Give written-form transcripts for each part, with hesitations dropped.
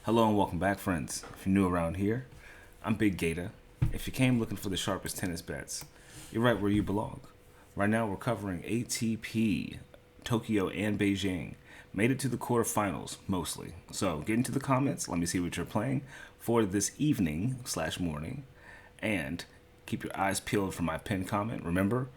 Hello and welcome back, friends. If you're new around here, I'm Big Gator. If you came looking for the sharpest tennis bets, you're right where you belong. Right now we're covering ATP Tokyo and Beijing. Made it to the quarterfinals, mostly. So get into the comments, let me see what you're playing for this evening/morning. And keep your eyes peeled for my pinned comment. Remember,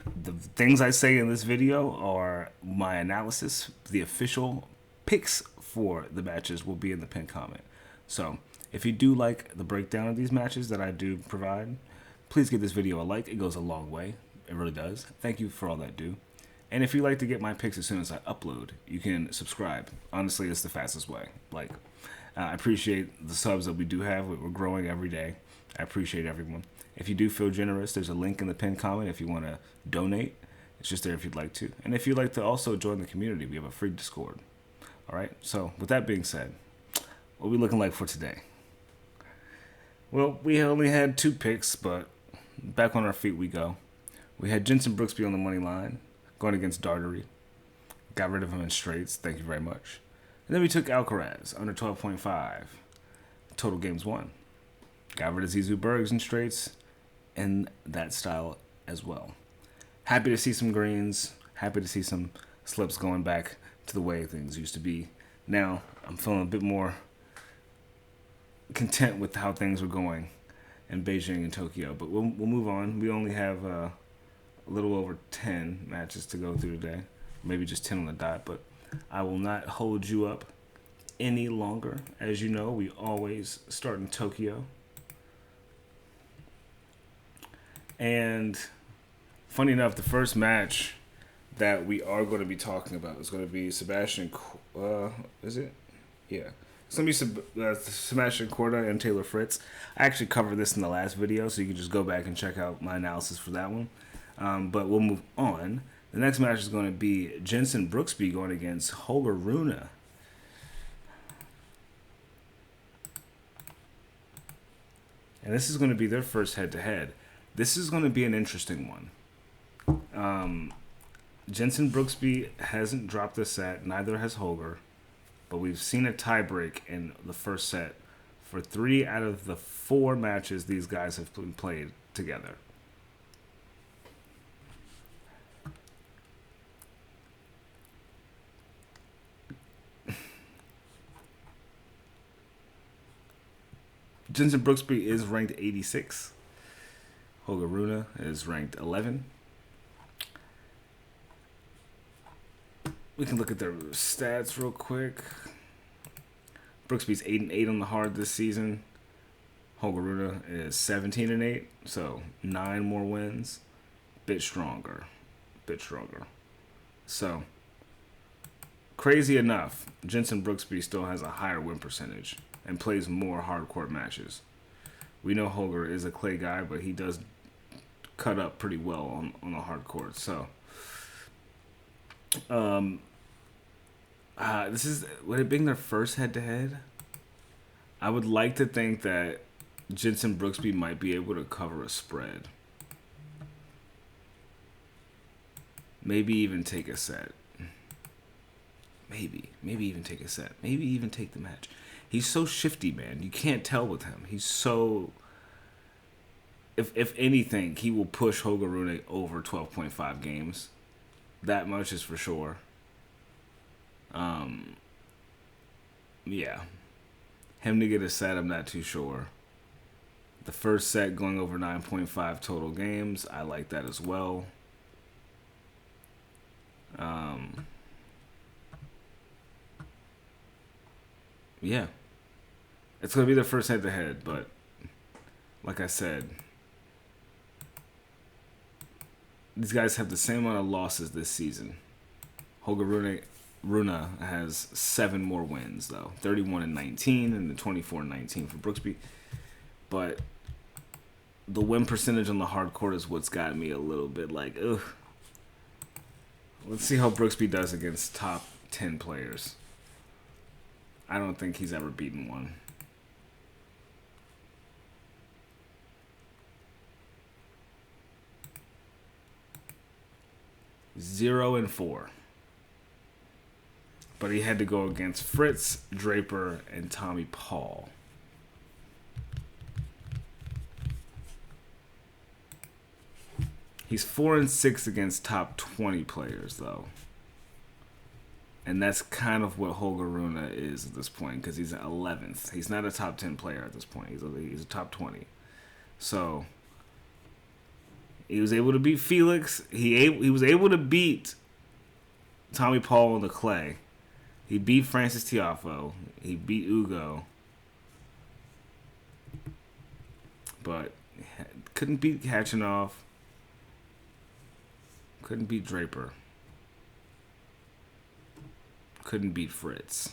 the things I say in this video are my analysis. The official picks for the matches will be in the pinned comment. So if you do like the breakdown of these matches that I do provide, please give this video a like. It goes a long way. It really does. Thank you for all that do. And if you like to get my picks as soon as I upload, you can subscribe. Honestly, it's the fastest way. I appreciate the subs that we do have. We're growing every day. I appreciate everyone. If you do feel generous, there's a link in the pinned comment if you want to donate. It's just there if you'd like to. And if you'd like to also join the community, we have a free Discord. All right, so with that being said, what are we looking like for today? Well, we only had 2 picks, but back on our feet we go. We had Jenson Brooksby on the money line, going against Dartery. Got rid of him in straights, thank you very much. And then we took Alcaraz, under 12.5. Total games won. Got rid of Zizou Bergs in straights, in that style as well. Happy to see some greens, happy to see some slips going back to the way things used to be. Now, I'm feeling a bit more content with how things were going in Beijing and Tokyo, but we'll move on. We only have a little over 10 matches to go through today, maybe just 10 on the dot, but I will not hold you up any longer. As you know, we always start in Tokyo. And funny enough, the first match that we are going to be talking about is going to be Sebastian. Is it? Yeah. It's going to be Sebastian Korda and Taylor Fritz. I actually covered this in the last video, so you can just go back and check out my analysis for that one. But we'll move on. The next match is going to be Jenson Brooksby going against Holger Rune. And this is going to be their first head-to-head. This is going to be an interesting one. Jenson Brooksby hasn't dropped a set, neither has Holger, but we've seen a tiebreak in the first set for 3 out of the 4 matches these guys have played together. Jenson Brooksby is ranked 86. Holger Rune is ranked 11. We can look at their stats real quick. Brooksby's 8-8 on the hard this season. Holger Rune is 17-8, so 9 more wins. Bit stronger. So, crazy enough, Jenson Brooksby still has a higher win percentage and plays more hard court matches. We know Holger is a clay guy, but he does cut up pretty well on the hard court. So, this is, would it being their first head-to-head? I would like to think that Jenson Brooksby might be able to cover a spread. Maybe even take a set. Maybe even take a set. Maybe even take the match. He's so shifty, man. You can't tell with him. He's so... If anything, he will push Holger Rune over 12.5 games. That much is for sure. Yeah. Him to get a set, I'm not too sure. The first set going over 9.5 total games, I like that as well. Yeah. It's going to be their first head-to-head, but like I said, these guys have the same amount of losses this season. Holger Rune has 7 more wins, though. 31-19 and the 24-19 for Brooksby. But the win percentage on the hard court is what's got me a little bit like, ugh. Let's see how Brooksby does against top 10 players. I don't think he's ever beaten one. (0-4). but he had to go against Fritz, Draper, and Tommy Paul. He's 4-6 against top 20 players, though. And that's kind of what Holger Rune is at this point, because he's 11th. He's not a top 10 player at this point. He's a top 20. So he was able to beat Felix. He was able to beat Tommy Paul on the clay. He beat Francis Tiafoe. He beat Ugo. But couldn't beat Khachanov. Couldn't beat Draper. Couldn't beat Fritz.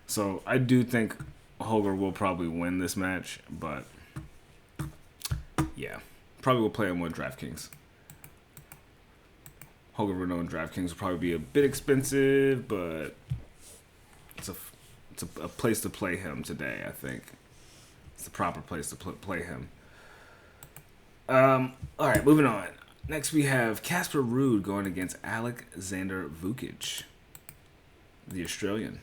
So I do think Holger will probably win this match, but yeah, probably will play him with DraftKings. Holger Rune and DraftKings will probably be a bit expensive, but it's a place to play him today. I think it's the proper place to play him. All right, moving on. Next, we have Casper Ruud going against Alexander Vukic, the Australian.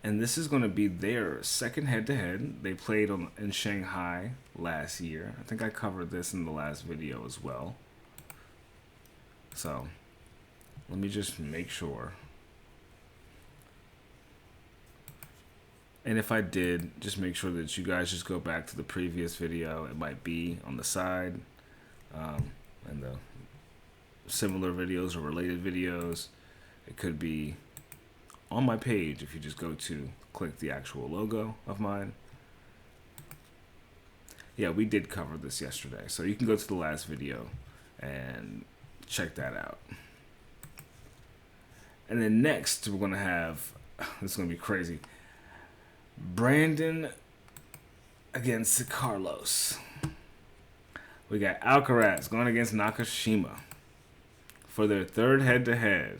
And this is going to be their second head-to-head. They played in Shanghai last year. I think I covered this in the last video as well. So, let me just make sure. And if I did, just make sure that you guys just go back to the previous video. It might be on the side. And the similar videos or related videos. It could be on my page if you just go to click the actual logo of mine. Yeah, we did cover this yesterday, so you can go to the last video and check that out. And then next we're gonna have, this is gonna be crazy, Brandon against Carlos. We got Alcaraz going against Nakashima for their third head-to-head.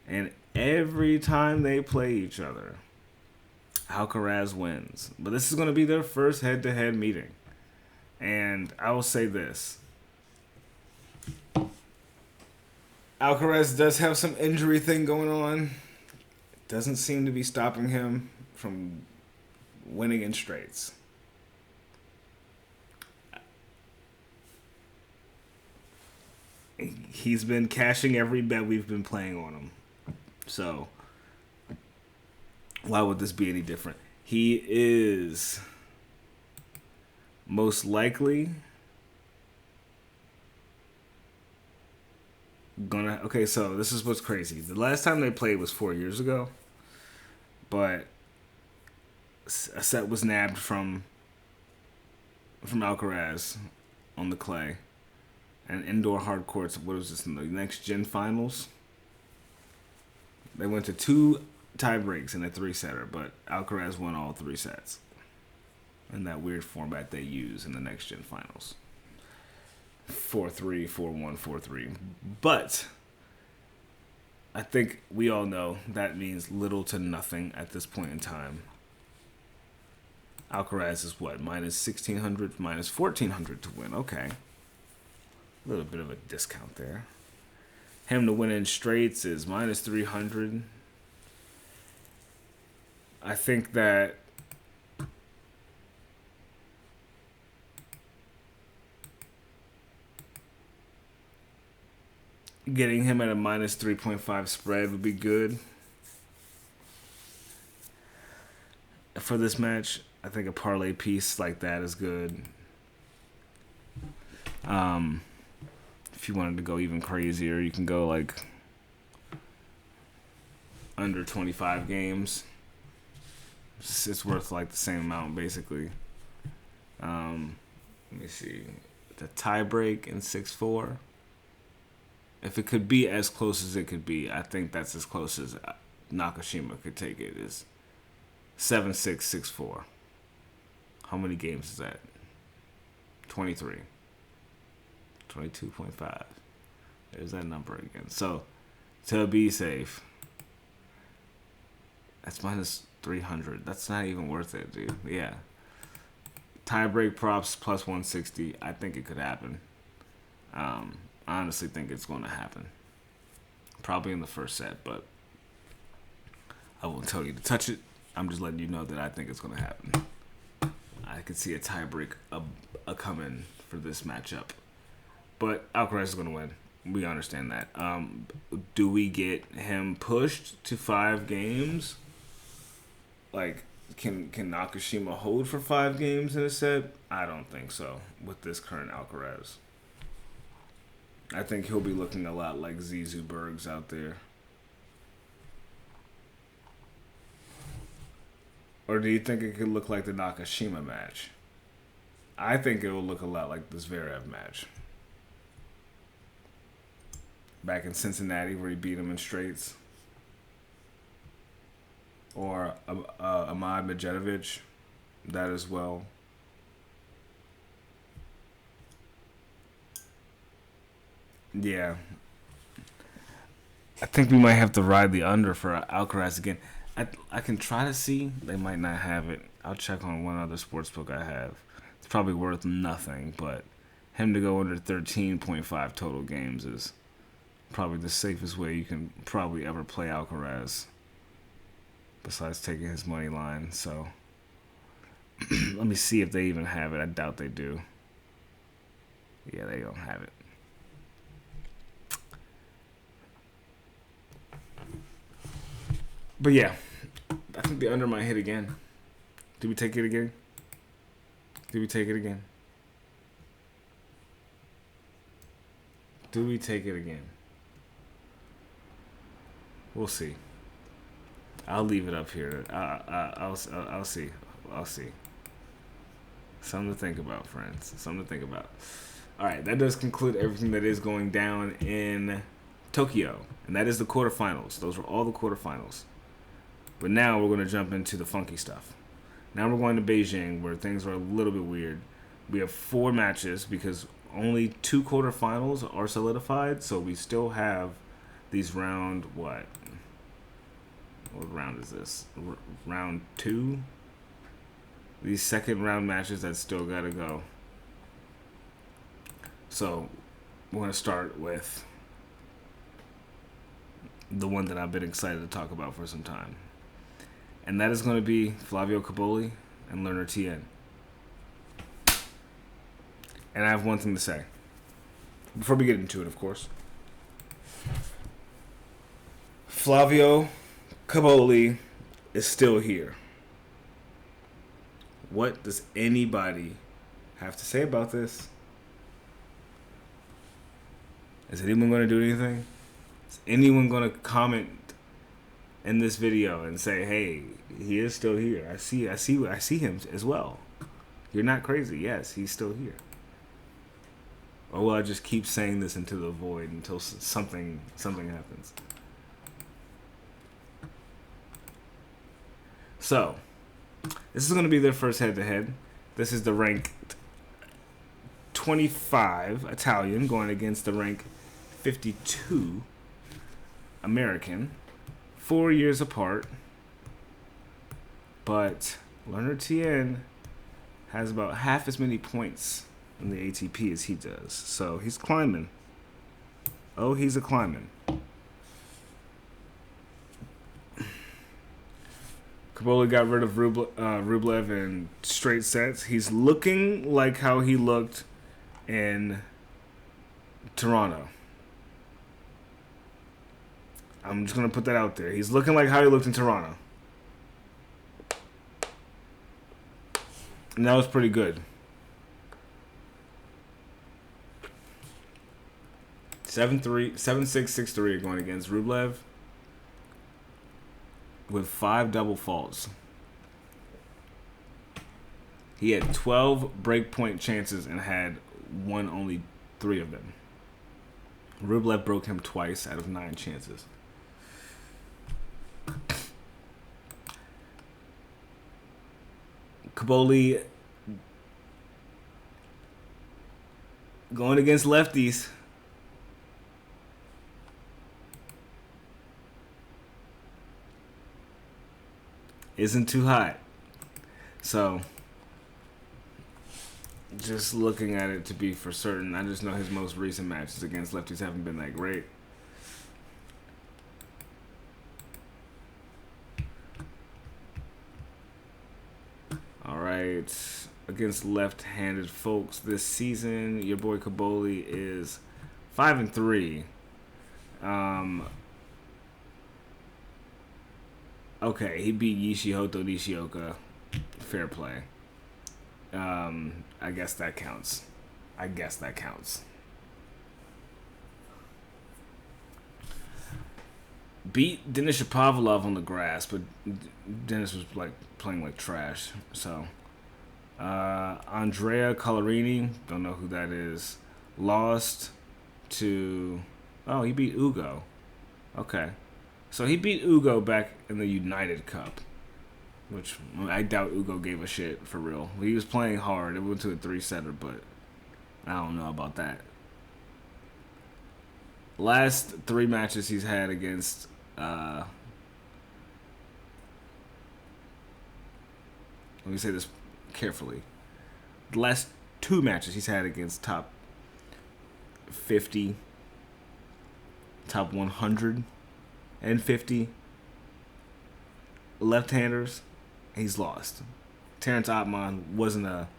And every time they play each other, Alcaraz wins. But this is going to be their first head-to-head meeting. And I will say this. Alcaraz does have some injury thing going on. It doesn't seem to be stopping him from winning in straights. He's been cashing every bet we've been playing on him. So, why would this be any different? He is most likely gonna... Okay, so this is what's crazy. The last time they played was 4 years ago. But a set was nabbed from Alcaraz on the clay. And indoor hard courts, what was this, in the next gen finals? They went to 2 tie breaks in a 3-setter, but Alcaraz won all 3 sets. In that weird format they use in the next gen finals. 4-3, 4-1, 4-3. But I think we all know that means little to nothing at this point in time. Alcaraz is what? Minus 1,600, minus 1,400 to win. Okay. A little bit of a discount there. Him to win in straights is minus 300. I think that getting him at a minus 3.5 spread would be good. For this match, I think a parlay piece like that is good. If you wanted to go even crazier, you can go like under 25 games. It's worth like the same amount basically. Let me see. The tie break in 6-4. If it could be as close as it could be, I think that's as close as Nakashima could take it. Is 7-6, 6-4. How many games is that? 23. 22.5. There's that number again. So, to be safe, that's minus 300. That's not even worth it, dude. Yeah. Tiebreak props plus 160. I think it could happen. I honestly think it's going to happen. Probably in the first set, but I won't tell you to touch it. I'm just letting you know that I think it's going to happen. I could see a tiebreak a coming for this matchup. But Alcaraz is going to win. We understand that. Do we get him pushed to 5 games? Like, can Nakashima hold for 5 games in a set? I don't think so with this current Alcaraz. I think he'll be looking a lot like Zizou Bergs out there. Or do you think it could look like the Nakashima match? I think it will look a lot like the Zverev match. Back in Cincinnati where he beat him in straights. Or Ahmad Medvedev, that as well. Yeah. I think we might have to ride the under for Alcaraz again. I can try to see. They might not have it. I'll check on one other sportsbook I have. It's probably worth nothing, but him to go under 13.5 total games is probably the safest way you can probably ever play Alcaraz. Besides taking his money line, so let me see if they even have it. I doubt they do. Yeah, they don't have it. But yeah, I think the under might hit again. Did we take it again? Did we take it again? Do we take it again? We'll see. I'll leave it up here. I'll see. I'll see. Something to think about, friends. Something to think about. All right, that does conclude everything that is going down in Tokyo, and that is the quarterfinals. Those were all the quarterfinals. But now we're going to jump into the funky stuff. Now we're going to Beijing, where things are a little bit weird. We have 4 matches because only 2 quarterfinals are solidified, so we still have these round what? What round is this? Round 2? These second round matches that still gotta go. So, we're gonna start with the one that I've been excited to talk about for some time. And that is gonna be Flavio Cobolli and Tien. And I have one thing to say. Before we get into it, of course. Flavio Cobolli is still here. What does anybody have to say about this? Is anyone going to do anything? Is anyone going to comment in this video and say, "Hey, he is still here. I see him as well. You're not crazy. Yes, he's still here." Or will I just keep saying this into the void until something happens? So, this is going to be their first head-to-head. This is the ranked 25 Italian going against the ranked 52 American. 4 years apart. But Tien has about half as many points in the ATP as he does. So, he's climbing. Oh, he's a climbing. Cobolli got rid of Rublev in straight sets. He's looking like how he looked in Toronto. I'm just going to put that out there. He's looking like how he looked in Toronto. And that was pretty good. 7-3, 7-6, 6-3 going against Rublev with 5 double faults. He had 12 breakpoint chances and had won only 3 of them. Rublev broke him twice out of 9 chances. Cobolli going against lefties. Isn't too hot. So, just looking at it to be for certain, I just know his most recent matches against lefties haven't been that great. right. Against left-handed folks this season, your boy Cobolli is 5-3. Okay, he beat Yoshihoto Nishioka. Fair play. I guess that counts. Beat Denis Shapovalov on the grass, but Denis was like playing like trash. So, Andrea Collarini, don't know who that is, lost to. Oh, he beat Ugo. Okay, so he beat Ugo back in the United Cup, which I doubt Ugo gave a shit for real. He was playing hard. It went to a 3-setter, but I don't know about that. Last 3 matches he's had against let me say this carefully. The last 2 matches he's had against top 50, top 150 left-handers, he's lost. Terrence Ottman wasn't a...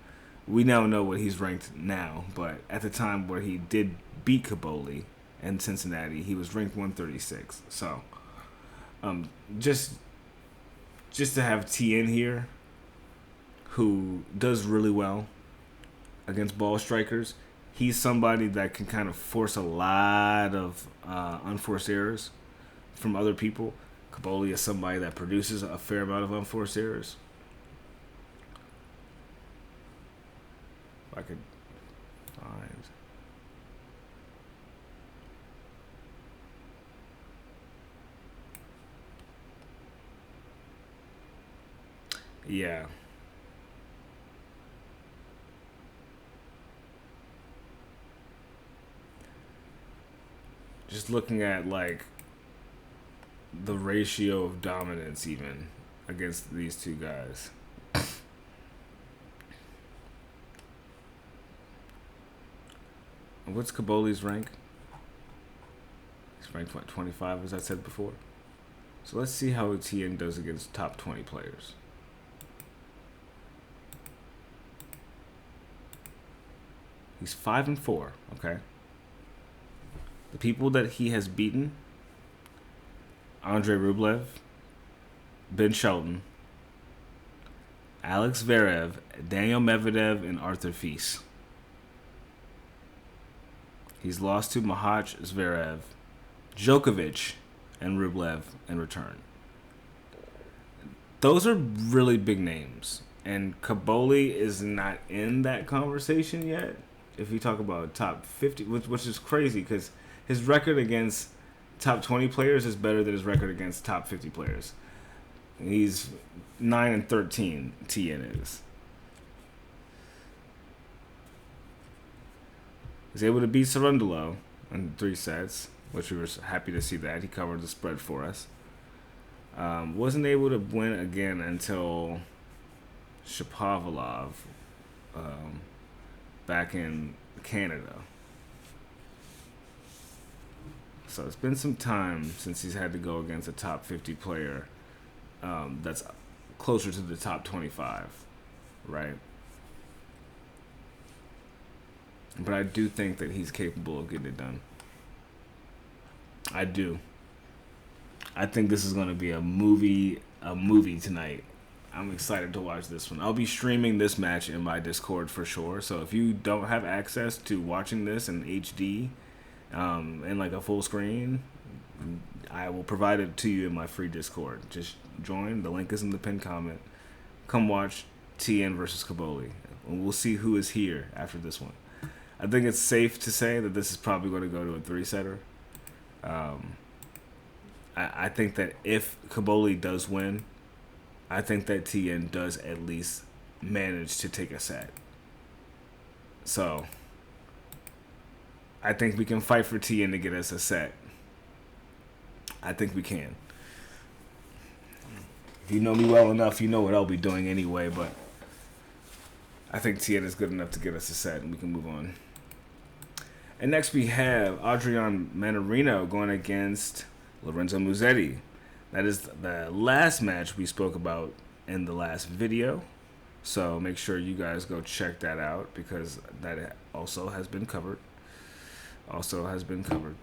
We now know what he's ranked now, but at the time where he did beat Cobolli in Cincinnati, he was ranked 136. So, just to have Tien here, who does really well against ball strikers, he's somebody that can kind of force a lot of unforced errors from other people. Cobolli is somebody that produces a fair amount of unforced errors. If I could find... Yeah. Just looking at, like, the ratio of dominance even against these two guys. What's Cobolli's rank? He's ranked, what, 25, as I said before? So let's see how Tien does against top 20 players. He's 5-4, okay? The people that he has beaten: Andrei Rublev, Ben Shelton, Alex Zverev, Daniel Medvedev, and Arthur Fils. He's lost to Mahach, Zverev, Djokovic, and Rublev in return. Those are really big names, and Cobolli is not in that conversation yet. If you talk about top 50, which is crazy because his record against top 20 players is better than his record against top 50 players. He's 9-13. Tien is. He's able to beat Cerundolo in 3 sets, which we were happy to see that. He covered the spread for us. Wasn't able to win again until Shapovalov back in Canada. So it's been some time since he's had to go against a top 50 player that's closer to the top 25, right? But I do think that he's capable of getting it done. I do. I think this is going to be a movie tonight. I'm excited to watch this one. I'll be streaming this match in my Discord for sure. So if you don't have access to watching this in HD and like a full screen, I will provide it to you in my free Discord. Just join. The link is in the pinned comment. Come watch Tien versus Cobolli. And we'll see who is here after this one. I think it's safe to say that this is probably going to go to a 3-setter. I think that if Cobolli does win, I think that Tien does at least manage to take a set. So, I think we can fight for Tien to get us a set. I think we can. If you know me well enough, you know what I'll be doing anyway, but I think Tien is good enough to get us a set, and we can move on. And next we have Adrian Mannarino going against Lorenzo Musetti. That is the last match we spoke about in the last video. So make sure you guys go check that out because that also has been covered. Also has been covered.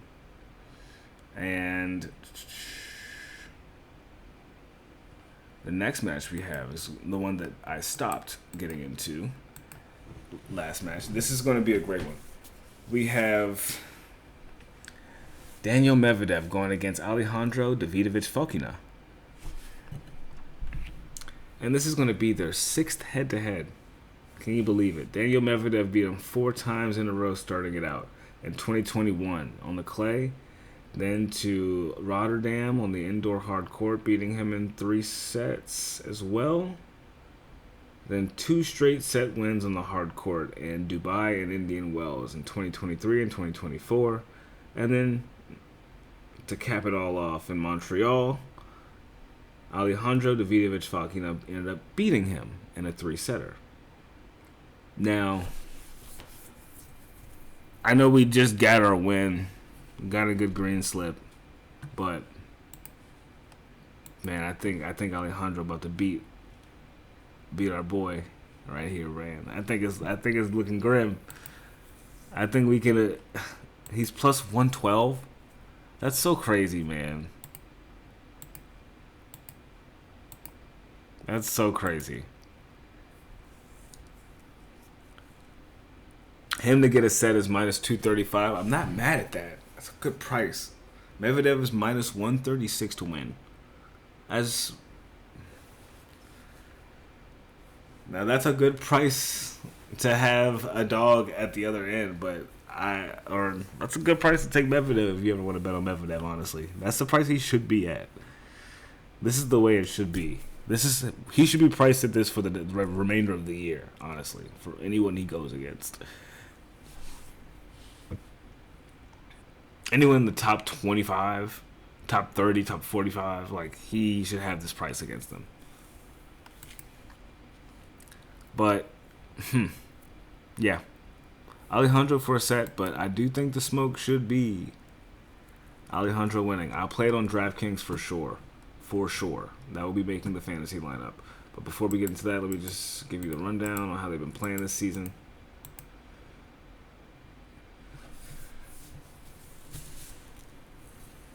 And the next match we have is the one that I stopped getting into last match. This is going to be a great one. We have Daniel Medvedev going against Alejandro Davidovich Fokina. And this is going to be their 6th head-to-head. Can you believe it? Daniel Medvedev beat him 4 times in a row starting it out. In 2021 on the clay, then to Rotterdam on the indoor hard court, beating him in 3 sets as well. Then 2 straight set wins on the hard court in Dubai and Indian Wells in 2023 and 2024. And then to cap it all off in Montreal, Alejandro Davidovich Fokina ended up beating him in a 3-setter. Now, I know we just got our win, got a good green slip, but man, I think Alejandro about to beat our boy right here, Rand. I think it's looking grim. I think we can. He's plus 112. That's so crazy, man. That's so crazy. Him to get a set is minus 235. I'm not mad at that. That's a good price. Medvedev is minus 136 to win. Now that's a good price to have a dog at the other end, but that's a good price to take Medvedev if you ever want to bet on Medvedev, honestly. That's the price he should be at. This is the way it should be. He should be priced at this for the remainder of the year, honestly, for anyone he goes against. Anyone in the top 25, top 30, top 45, like, he should have this price against them. But, yeah. Alejandro for a set, but I do think the smoke should be Alejandro winning. I'll play it on DraftKings for sure. For sure. That will be making the fantasy lineup. But before we get into that, let me just give you the rundown on how they've been playing this season.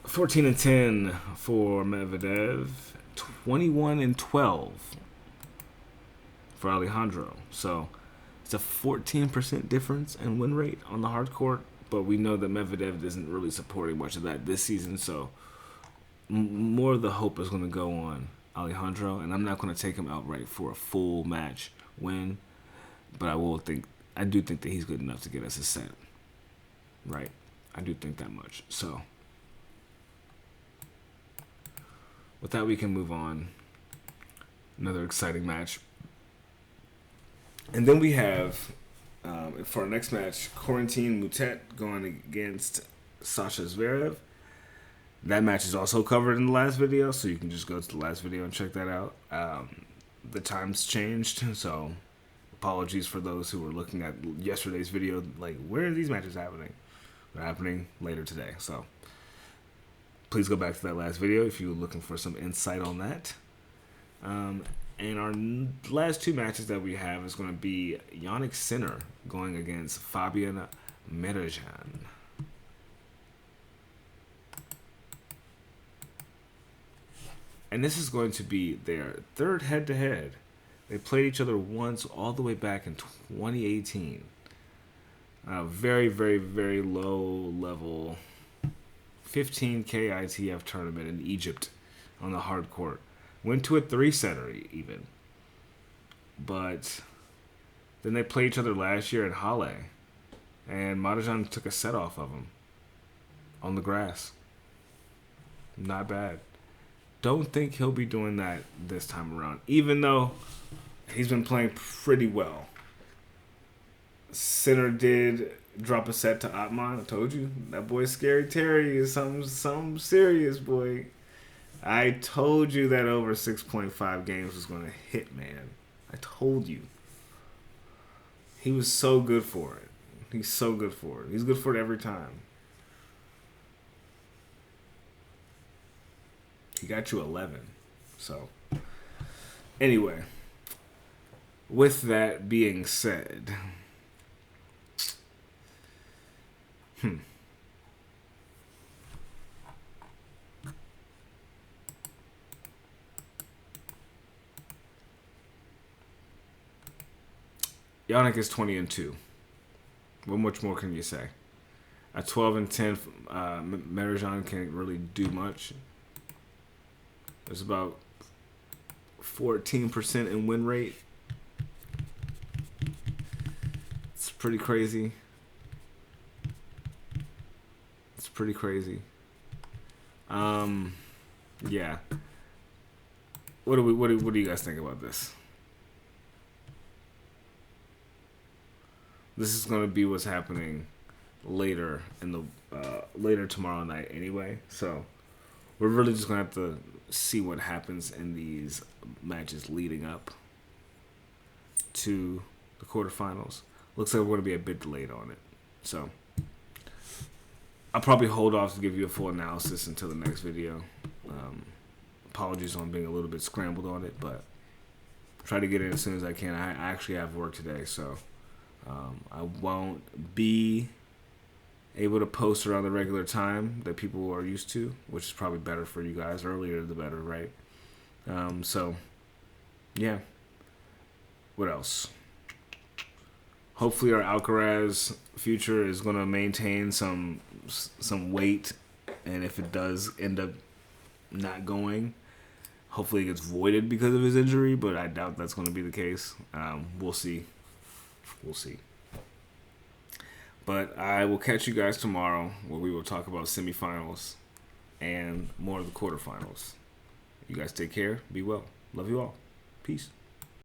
(14-10) for Medvedev, 21-12 for Alejandro. So it's a 14% difference in win rate on the hard court, but we know that Medvedev isn't really supporting much of that this season, so more of the hope is going to go on Alejandro, and I'm not going to take him outright for a full match win, but I do think that he's good enough to get us a set. Right? I do think that much. So with that, we can move on. Another exciting match. And then we have, for our next match, Quarantine Moutet going against Sasha Zverev. That match is also covered in the last video, so you can just go to the last video and check that out. The time's changed, so apologies for those who were looking at yesterday's video, like, where are these matches happening? They're happening later today, so please go back to that last video if you're looking for some insight on that. And our last 2 matches that we have is going to be Yannick Sinner going against Fabian Marozsan. And this is going to be their 3rd head-to-head. They played each other once all the way back in 2018. Very, very, very low level 15K ITF tournament in Egypt on the hard court. Went to a 3-setter even. But then they played each other last year at Halle. And Marozsan took a set off of him on the grass. Not bad. Don't think he'll be doing that this time around, even though he's been playing pretty well. Sinner did drop a set to Atman. I told you, that boy Scary Terry is something serious, boy. I told you that over 6.5 games was going to hit, man. I told you. He was so good for it. He's so good for it. He's good for it every time. He got you 11. So, anyway. with that being said, Yannick is 20-2. What much more can you say? At 12-10, Marozsan can't really do much. There's about 14% in win rate. It's pretty crazy. It's pretty crazy. Yeah. What do you guys think about this? This is gonna be what's happening later in the later tomorrow night anyway. So we're really just gonna have to see what happens in these matches leading up to the quarterfinals. Looks like we're gonna be a bit delayed on it. So I'll probably hold off to give you a full analysis until the next video. Apologies on being a little bit scrambled on it, but try to get in as soon as I can. I actually have work today, so I won't be able to post around the regular time that people are used to, which is probably better for you guys. Earlier the better, right? So yeah. What else? Hopefully our Alcaraz future is going to maintain some weight, and if it does end up not going, hopefully it gets voided because of his injury, but I doubt that's going to be the case. We'll see. We'll see. But I will catch you guys tomorrow, where we will talk about semifinals and more of the quarterfinals. You guys take care. Be well. Love you all. Peace.